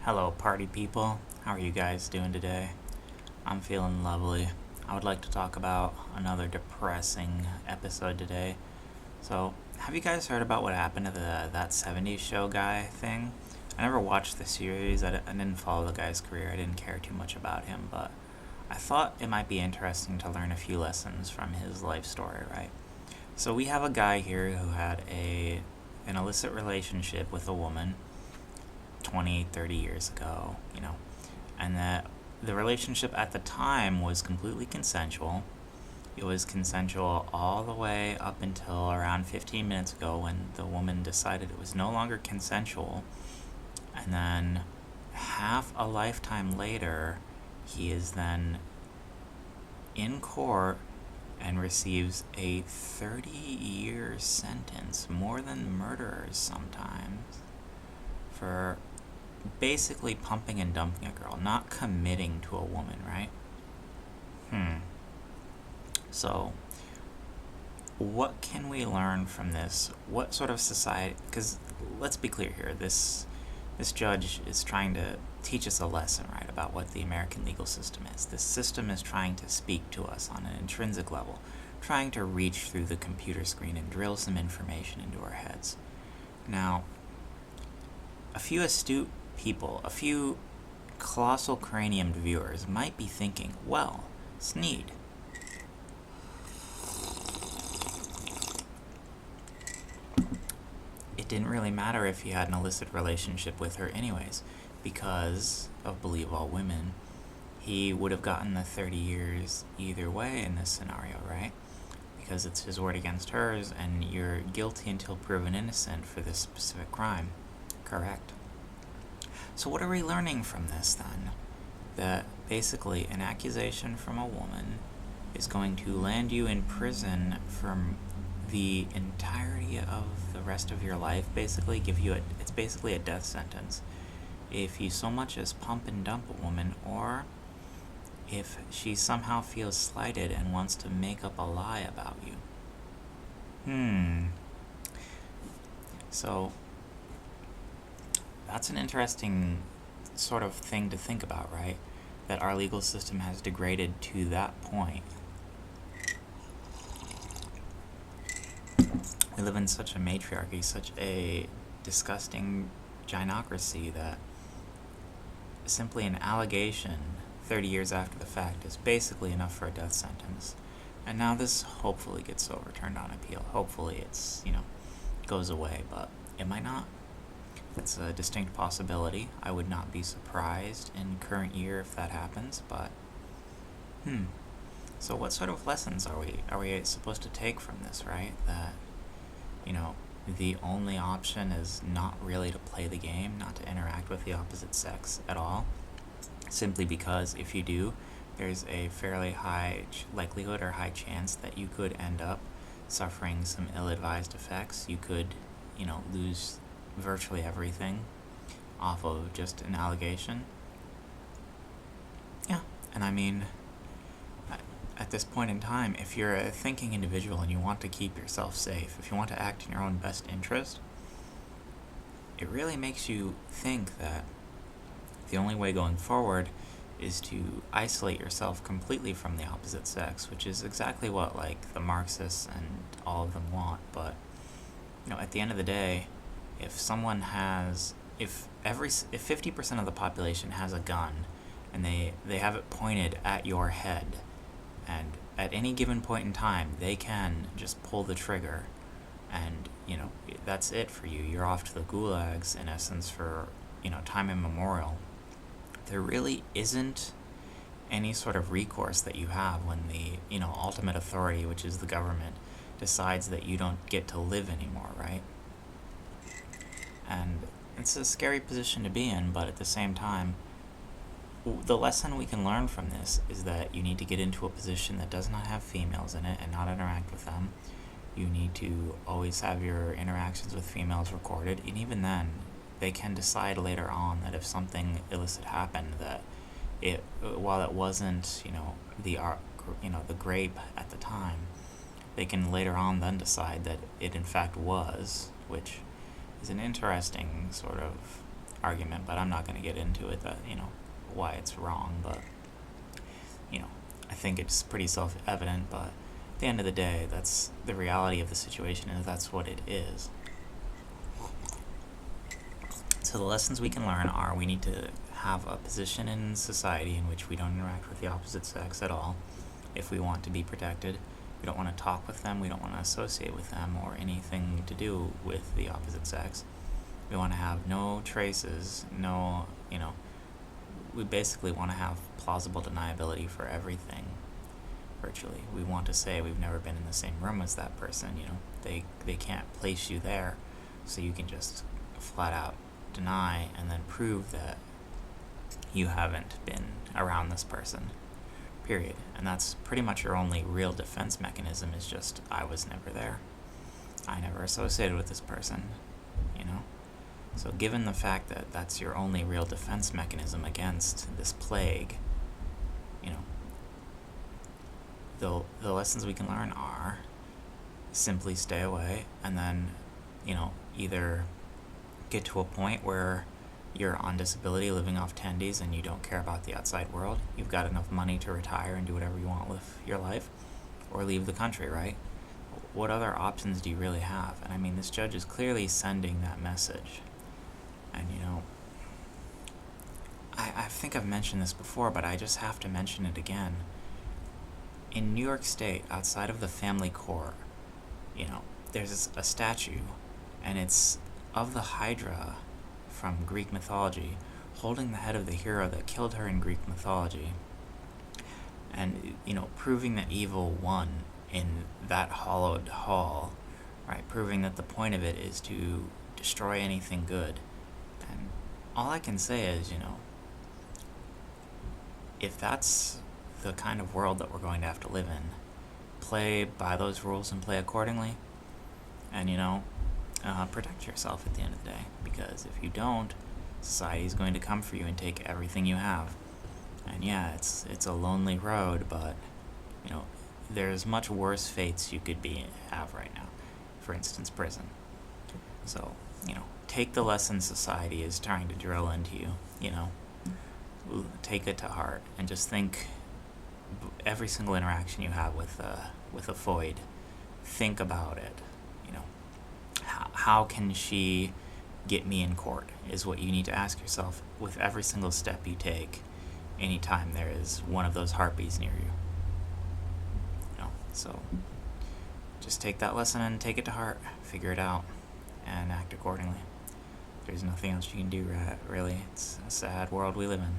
Hello, party people. How are you guys doing today? I'm feeling lovely. I would like to talk about another depressing episode today. So, have you guys heard about what happened to that 70's show guy thing? I never watched the series. I didn't follow the guy's career. I didn't care too much about him, but I thought it might be interesting to learn a few lessons from his life story, right? So, we have a guy here who had an illicit relationship with a woman 20, 30 years ago, and that the relationship at the time was completely consensual. It was consensual all the way up until around 15 minutes ago when the woman decided it was no longer consensual. And then half a lifetime later, he is then in court and receives a 30-year sentence, more than murderers sometimes, for basically pumping and dumping a girl, not committing to a woman, right? So, what can we learn from this? What sort of society? Because let's be clear here. This judge is trying to teach us a lesson, right, about what the American legal system is. This system is trying to speak to us on an intrinsic level, trying to reach through the computer screen and drill some information into our heads. Now, a few astute people, a few colossal craniumed viewers might be thinking, well, Sneed, it didn't really matter if he had an illicit relationship with her anyways, because of Believe All Women, he would have gotten the 30 years either way in this scenario, right? Because it's his word against hers, and you're guilty until proven innocent for this specific crime. Correct. So what are we learning from this then? That basically an accusation from a woman is going to land you in prison for the entirety of the rest of your life, basically it's basically a death sentence. If you so much as pump and dump a woman, or if she somehow feels slighted and wants to make up a lie about you. So, that's an interesting sort of thing to think about, right? That our legal system has degraded to that point. We live in such a matriarchy, such a disgusting gynocracy, that simply an allegation 30 years after the fact is basically enough for a death sentence. And now this hopefully gets overturned on appeal. Hopefully it's, goes away, but it might not. It's a distinct possibility. I would not be surprised in current year if that happens, but so what sort of lessons are we supposed to take from this, right? That the only option is not really to play the game, not to interact with the opposite sex at all, simply because if you do, there's a fairly high likelihood or high chance that you could end up suffering some ill-advised effects. You could, lose virtually everything off of just an allegation. Yeah, and I mean, at this point in time, if you're a thinking individual and you want to keep yourself safe, if you want to act in your own best interest, it really makes you think that the only way going forward is to isolate yourself completely from the opposite sex, which is exactly what, the Marxists and all of them want. But, at the end of the day, if 50% of the population has a gun and they have it pointed at your head, and at any given point in time they can just pull the trigger, and that's it for you. You're off to the gulags in essence for time immemorial. There really isn't any sort of recourse that you have when the ultimate authority, which is the government, decides that you don't get to live anymore, right? And it's a scary position to be in, but at the same time, the lesson we can learn from this is that you need to get into a position that does not have females in it and not interact with them. You need to always have your interactions with females recorded, and even then, they can decide later on that if something illicit happened, that while it wasn't, the grape at the time, they can later on then decide that it in fact was, which is an interesting sort of argument, but I'm not going to get into it, that, why it's wrong, but, I think it's pretty self-evident, but at the end of the day, that's the reality of the situation, and that's what it is. So the lessons we can learn are we need to have a position in society in which we don't interact with the opposite sex at all if we want to be protected. We don't want to talk with them, we don't want to associate with them or anything to do with the opposite sex. We want to have no traces, we basically want to have plausible deniability for everything, virtually. We want to say we've never been in the same room as that person, they can't place you there, so you can just flat out deny and then prove that you haven't been around this person, period. And that's pretty much your only real defense mechanism, is just, I was never there. I never associated with this person, So given the fact that that's your only real defense mechanism against this plague, the lessons we can learn are simply stay away, and then, either get to a point where you're on disability living off tendies and you don't care about the outside world, you've got enough money to retire and do whatever you want with your life, or leave the country, right? What other options do you really have? And I mean, this judge is clearly sending that message. And, I think I've mentioned this before, but I just have to mention it again. In New York State, outside of the family court, there's a statue, and it's of the Hydra from Greek mythology, holding the head of the hero that killed her in Greek mythology. And, proving that evil won in that hollowed hall, right? Proving that the point of it is to destroy anything good. And all I can say is, if that's the kind of world that we're going to have to live in, play by those rules and play accordingly, and, protect yourself at the end of the day. Because if you don't, society is going to come for you and take everything you have. And yeah, it's a lonely road, but, there's much worse fates you could have right now. For instance, prison. So, take the lesson society is trying to drill into you, take it to heart, and just think every single interaction you have with a void, think about it, how can she get me in court, is what you need to ask yourself with every single step you take anytime there is one of those harpies near you. So just take that lesson and take it to heart, figure it out, and act accordingly. There's nothing else you can do, really. It's a sad world we live in.